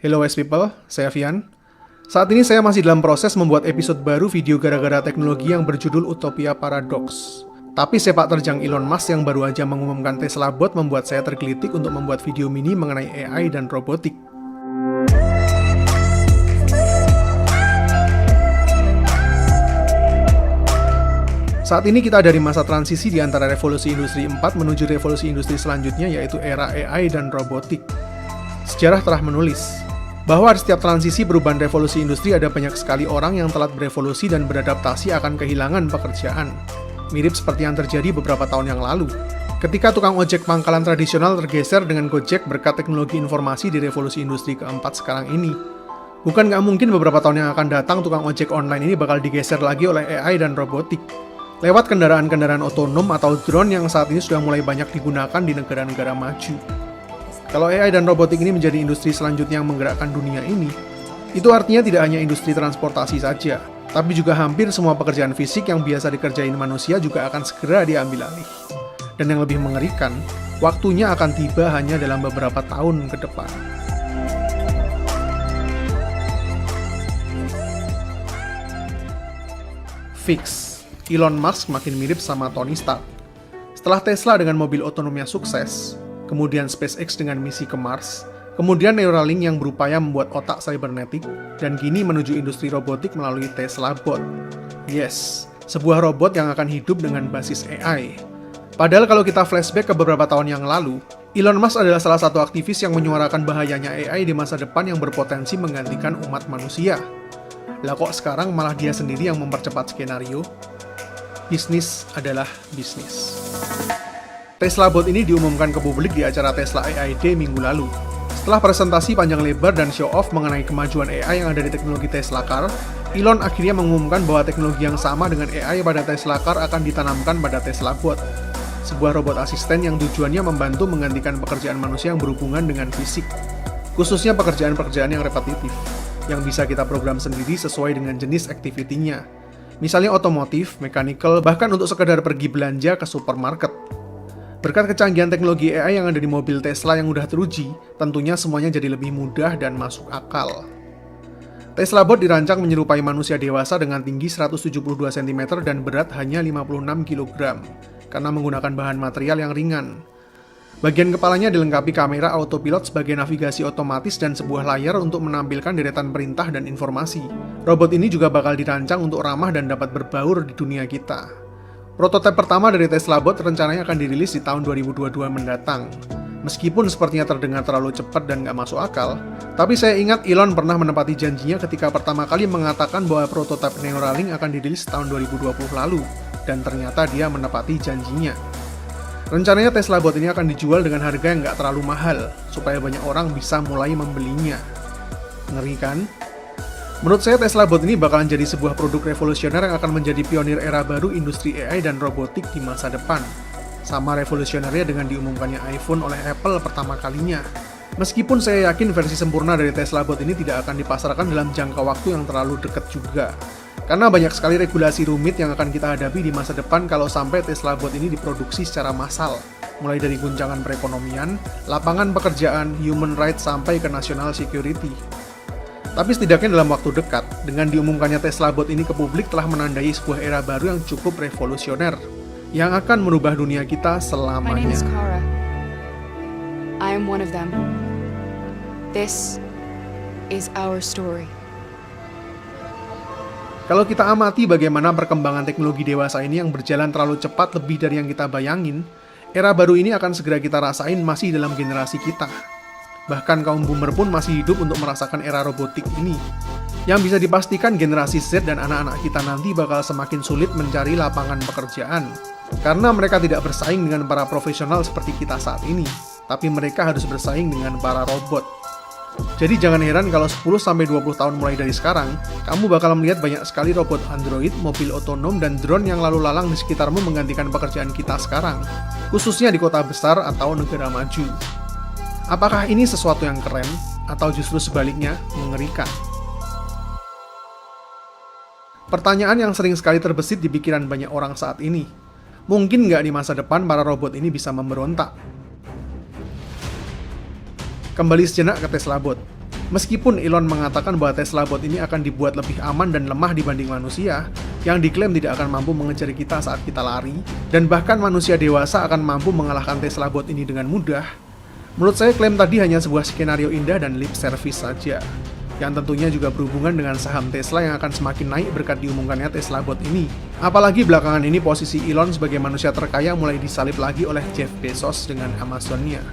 Hello Wise People, saya Vian. Saat ini saya masih dalam proses membuat episode baru video gara-gara teknologi yang berjudul Utopia Paradox. Tapi sepak terjang Elon Musk yang baru aja mengumumkan Tesla Bot membuat saya tergelitik untuk membuat video mini mengenai AI dan robotik. Saat ini kita dari masa transisi di antara revolusi industri 4 menuju revolusi industri selanjutnya, yaitu era AI dan robotik. Sejarah telah menulis bahwa di setiap transisi perubahan revolusi industri ada banyak sekali orang yang telat berevolusi dan beradaptasi akan kehilangan pekerjaan. Mirip seperti yang terjadi beberapa tahun yang lalu, ketika tukang ojek pangkalan tradisional tergeser dengan Gojek berkat teknologi informasi di revolusi industri keempat sekarang ini. Bukan nggak mungkin beberapa tahun yang akan datang tukang ojek online ini bakal digeser lagi oleh AI dan robotik, lewat kendaraan-kendaraan otonom atau drone yang saat ini sudah mulai banyak digunakan di negara-negara maju. Kalau AI dan robotik ini menjadi industri selanjutnya yang menggerakkan dunia ini, itu artinya tidak hanya industri transportasi saja, tapi juga hampir semua pekerjaan fisik yang biasa dikerjain manusia juga akan segera diambil alih. Dan yang lebih mengerikan, waktunya akan tiba hanya dalam beberapa tahun ke depan. Fix, Elon Musk makin mirip sama Tony Stark. Setelah Tesla dengan mobil otonomnya sukses, kemudian SpaceX dengan misi ke Mars, kemudian Neuralink yang berupaya membuat otak cybernetik, dan kini menuju industri robotik melalui Tesla Bot. Yes, sebuah robot yang akan hidup dengan basis AI. Padahal kalau kita flashback ke beberapa tahun yang lalu, Elon Musk adalah salah satu aktivis yang menyuarakan bahayanya AI di masa depan yang berpotensi menggantikan umat manusia. Lah kok sekarang malah dia sendiri yang mempercepat skenario? Bisnis adalah bisnis. Tesla Bot ini diumumkan ke publik di acara Tesla AI Day minggu lalu. Setelah presentasi panjang lebar dan show off mengenai kemajuan AI yang ada di teknologi Tesla Car, Elon akhirnya mengumumkan bahwa teknologi yang sama dengan AI pada Tesla Car akan ditanamkan pada Tesla Bot, sebuah robot asisten yang tujuannya membantu menggantikan pekerjaan manusia yang berhubungan dengan fisik, khususnya pekerjaan-pekerjaan yang repetitif, yang bisa kita program sendiri sesuai dengan jenis activity-nya. Misalnya otomotif, mechanical, bahkan untuk sekedar pergi belanja ke supermarket. Berkat kecanggihan teknologi AI yang ada di mobil Tesla yang udah teruji, tentunya semuanya jadi lebih mudah dan masuk akal. Tesla Bot dirancang menyerupai manusia dewasa dengan tinggi 172 cm dan berat hanya 56 kg, karena menggunakan bahan material yang ringan. Bagian kepalanya dilengkapi kamera autopilot sebagai navigasi otomatis dan sebuah layar untuk menampilkan deretan perintah dan informasi. Robot ini juga bakal dirancang untuk ramah dan dapat berbaur di dunia kita. Prototipe pertama dari Tesla Bot rencananya akan dirilis di tahun 2022 mendatang. Meskipun sepertinya terdengar terlalu cepat dan nggak masuk akal, tapi saya ingat Elon pernah menepati janjinya ketika pertama kali mengatakan bahwa prototipe Neuralink akan dirilis tahun 2020 lalu, dan ternyata dia menepati janjinya. Rencananya Tesla Bot ini akan dijual dengan harga yang nggak terlalu mahal, supaya banyak orang bisa mulai membelinya. Ngeri kan? Menurut saya Tesla Bot ini bakalan jadi sebuah produk revolusioner yang akan menjadi pionir era baru industri AI dan robotik di masa depan. Sama revolusionernya dengan diumumkannya iPhone oleh Apple pertama kalinya. Meskipun saya yakin versi sempurna dari Tesla Bot ini tidak akan dipasarkan dalam jangka waktu yang terlalu dekat juga. Karena banyak sekali regulasi rumit yang akan kita hadapi di masa depan kalau sampai Tesla Bot ini diproduksi secara massal. Mulai dari guncangan perekonomian, lapangan pekerjaan, human rights, sampai ke national security. Tapi setidaknya dalam waktu dekat, dengan diumumkannya Tesla Bot ini ke publik telah menandai sebuah era baru yang cukup revolusioner, yang akan merubah dunia kita selamanya. My name is Kara. I am one of them. This is our story. Kalau kita amati bagaimana perkembangan teknologi dewasa ini yang berjalan terlalu cepat lebih dari yang kita bayangin, era baru ini akan segera kita rasain masih dalam generasi kita. Bahkan kaum boomer pun masih hidup untuk merasakan era robotik ini. Yang bisa dipastikan generasi Z dan anak-anak kita nanti bakal semakin sulit mencari lapangan pekerjaan. Karena mereka tidak bersaing dengan para profesional seperti kita saat ini, tapi mereka harus bersaing dengan para robot. Jadi jangan heran kalau 10-20 tahun mulai dari sekarang, kamu bakal melihat banyak sekali robot Android, mobil otonom, dan drone yang lalu lalang di sekitarmu menggantikan pekerjaan kita sekarang, khususnya di kota besar atau negara maju. Apakah ini sesuatu yang keren, atau justru sebaliknya mengerikan? Pertanyaan yang sering sekali terbesit di pikiran banyak orang saat ini. Mungkin nggak di masa depan para robot ini bisa memberontak? Kembali sejenak ke Tesla Bot. Meskipun Elon mengatakan bahwa Tesla Bot ini akan dibuat lebih aman dan lemah dibanding manusia, yang diklaim tidak akan mampu mengejar kita saat kita lari, dan bahkan manusia dewasa akan mampu mengalahkan Tesla Bot ini dengan mudah, menurut saya klaim tadi hanya sebuah skenario indah dan lip service saja, yang tentunya juga berhubungan dengan saham Tesla yang akan semakin naik berkat diumumkannya Tesla Bot ini. Apalagi belakangan ini posisi Elon sebagai manusia terkaya mulai disalip lagi oleh Jeff Bezos dengan Amazon-nya.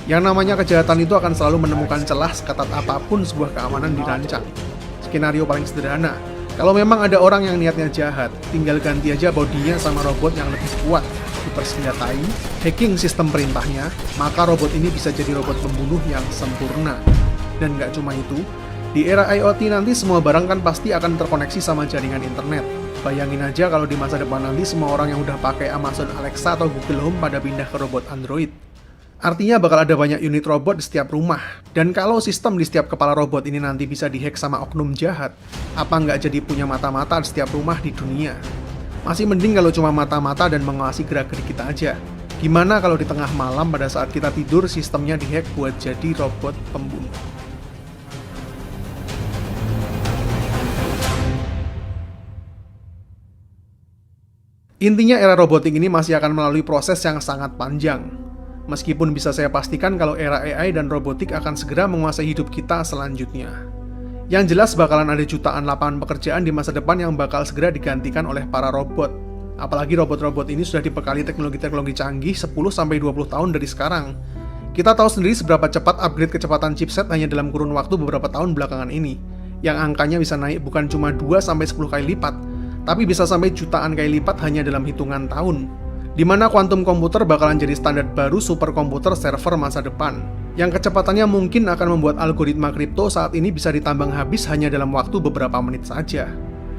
Yang namanya kejahatan itu akan selalu menemukan celah seketat apapun sebuah keamanan dirancang. Skenario paling sederhana, kalau memang ada orang yang niatnya jahat, tinggal ganti aja bodinya sama robot yang lebih kuat, dipersenjatai, hacking sistem perintahnya, maka robot ini bisa jadi robot pembunuh yang sempurna. Dan nggak cuma itu, di era IoT nanti semua barang kan pasti akan terkoneksi sama jaringan internet. Bayangin aja kalau di masa depan nanti semua orang yang udah pakai Amazon Alexa atau Google Home pada pindah ke robot Android. Artinya bakal ada banyak unit robot di setiap rumah. Dan kalau sistem di setiap kepala robot ini nanti bisa dihack sama oknum jahat, apa nggak jadi punya mata-mata di setiap rumah di dunia? Masih mending kalau cuma mata-mata dan mengawasi gerak-gerik kita aja. Gimana kalau di tengah malam pada saat kita tidur sistemnya dihack buat jadi robot pembunuh? Intinya era robotik ini masih akan melalui proses yang sangat panjang. Meskipun bisa saya pastikan kalau era AI dan robotik akan segera menguasai hidup kita selanjutnya. Yang jelas bakalan ada jutaan lapangan pekerjaan di masa depan yang bakal segera digantikan oleh para robot. Apalagi robot-robot ini sudah dibekali teknologi-teknologi canggih 10-20 tahun dari sekarang. Kita tahu sendiri seberapa cepat upgrade kecepatan chipset hanya dalam kurun waktu beberapa tahun belakangan ini. Yang angkanya bisa naik bukan cuma 2-10 kali lipat, tapi bisa sampai jutaan kali lipat hanya dalam hitungan tahun. Di mana kuantum komputer bakalan jadi standar baru superkomputer server masa depan, yang kecepatannya mungkin akan membuat algoritma kripto saat ini bisa ditambang habis hanya dalam waktu beberapa menit saja.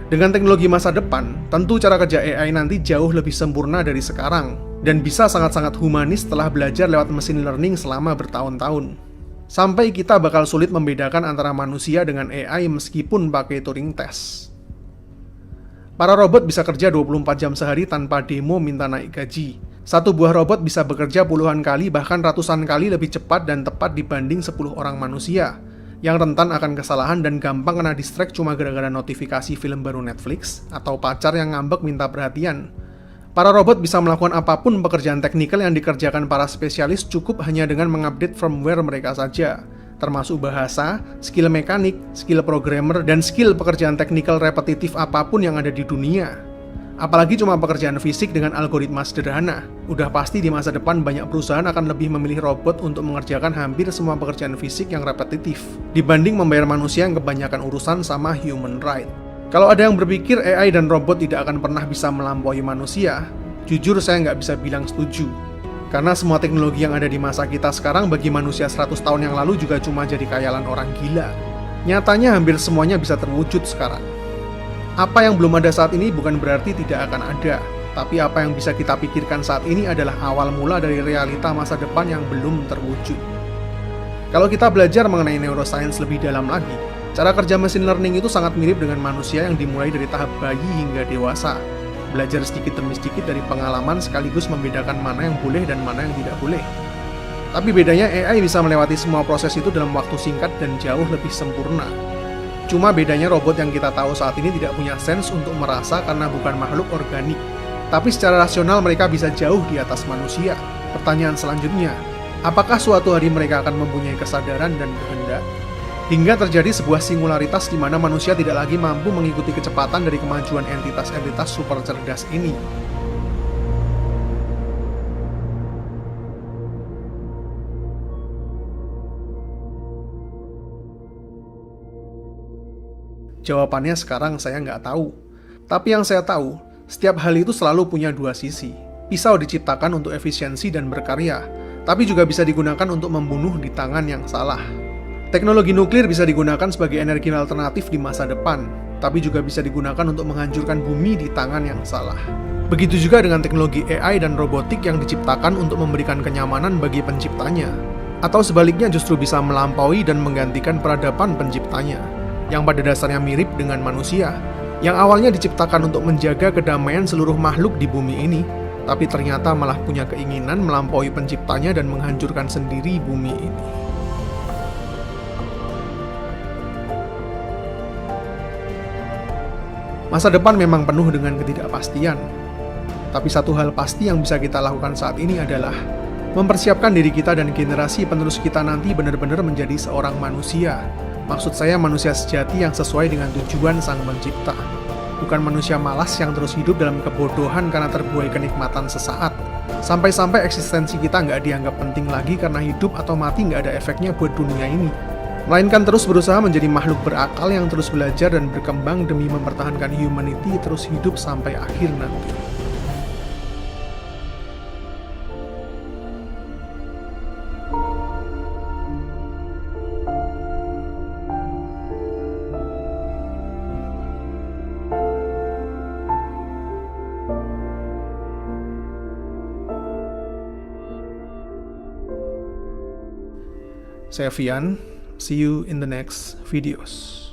Dengan teknologi masa depan, tentu cara kerja AI nanti jauh lebih sempurna dari sekarang, dan bisa sangat-sangat humanis setelah belajar lewat mesin learning selama bertahun-tahun. Sampai kita bakal sulit membedakan antara manusia dengan AI meskipun pakai Turing test. Para robot bisa kerja 24 jam sehari tanpa demo minta naik gaji. Satu buah robot bisa bekerja puluhan kali bahkan ratusan kali lebih cepat dan tepat dibanding 10 orang manusia, yang rentan akan kesalahan dan gampang kena distract cuma gara-gara notifikasi film baru Netflix atau pacar yang ngambek minta perhatian. Para robot bisa melakukan apapun pekerjaan teknikal yang dikerjakan para spesialis cukup hanya dengan mengupdate firmware mereka saja, termasuk bahasa, skill mekanik, skill programmer, dan skill pekerjaan teknikal repetitif apapun yang ada di dunia. Apalagi cuma pekerjaan fisik dengan algoritma sederhana. Udah pasti di masa depan banyak perusahaan akan lebih memilih robot untuk mengerjakan hampir semua pekerjaan fisik yang repetitif, dibanding membayar manusia yang kebanyakan urusan sama human right. Kalau ada yang berpikir AI dan robot tidak akan pernah bisa melampaui manusia, jujur saya nggak bisa bilang setuju. Karena semua teknologi yang ada di masa kita sekarang bagi manusia 100 tahun yang lalu juga cuma jadi khayalan orang gila. Nyatanya hampir semuanya bisa terwujud sekarang. Apa yang belum ada saat ini bukan berarti tidak akan ada, tapi apa yang bisa kita pikirkan saat ini adalah awal mula dari realita masa depan yang belum terwujud. Kalau kita belajar mengenai neuroscience lebih dalam lagi, cara kerja machine learning itu sangat mirip dengan manusia yang dimulai dari tahap bayi hingga dewasa. Belajar sedikit demi sedikit dari pengalaman sekaligus membedakan mana yang boleh dan mana yang tidak boleh. Tapi bedanya AI bisa melewati semua proses itu dalam waktu singkat dan jauh lebih sempurna. Cuma bedanya robot yang kita tahu saat ini tidak punya sense untuk merasa karena bukan makhluk organik. Tapi secara rasional mereka bisa jauh di atas manusia. Pertanyaan selanjutnya, apakah suatu hari mereka akan mempunyai kesadaran dan kehendak? Hingga terjadi sebuah singularitas di mana manusia tidak lagi mampu mengikuti kecepatan dari kemajuan entitas-entitas super cerdas ini. Jawabannya sekarang saya nggak tahu. Tapi yang saya tahu, setiap hal itu selalu punya dua sisi. Pisau diciptakan untuk efisiensi dan berkarya, tapi juga bisa digunakan untuk membunuh di tangan yang salah. Teknologi nuklir bisa digunakan sebagai energi alternatif di masa depan, tapi juga bisa digunakan untuk menghancurkan bumi di tangan yang salah. Begitu juga dengan teknologi AI dan robotik yang diciptakan untuk memberikan kenyamanan bagi penciptanya, atau sebaliknya justru bisa melampaui dan menggantikan peradaban penciptanya, yang pada dasarnya mirip dengan manusia, yang awalnya diciptakan untuk menjaga kedamaian seluruh makhluk di bumi ini, tapi ternyata malah punya keinginan melampaui penciptanya dan menghancurkan sendiri bumi ini. Masa depan memang penuh dengan ketidakpastian. Tapi satu hal pasti yang bisa kita lakukan saat ini adalah mempersiapkan diri kita dan generasi penerus kita nanti benar-benar menjadi seorang manusia. Maksud saya manusia sejati yang sesuai dengan tujuan Sang Pencipta. Bukan manusia malas yang terus hidup dalam kebodohan karena terbuai kenikmatan sesaat. Sampai-sampai eksistensi kita nggak dianggap penting lagi karena hidup atau mati nggak ada efeknya buat dunia ini. Melainkan terus berusaha menjadi makhluk berakal yang terus belajar dan berkembang demi mempertahankan humanity terus hidup sampai akhir nanti. Saya Vian, see you in the next videos.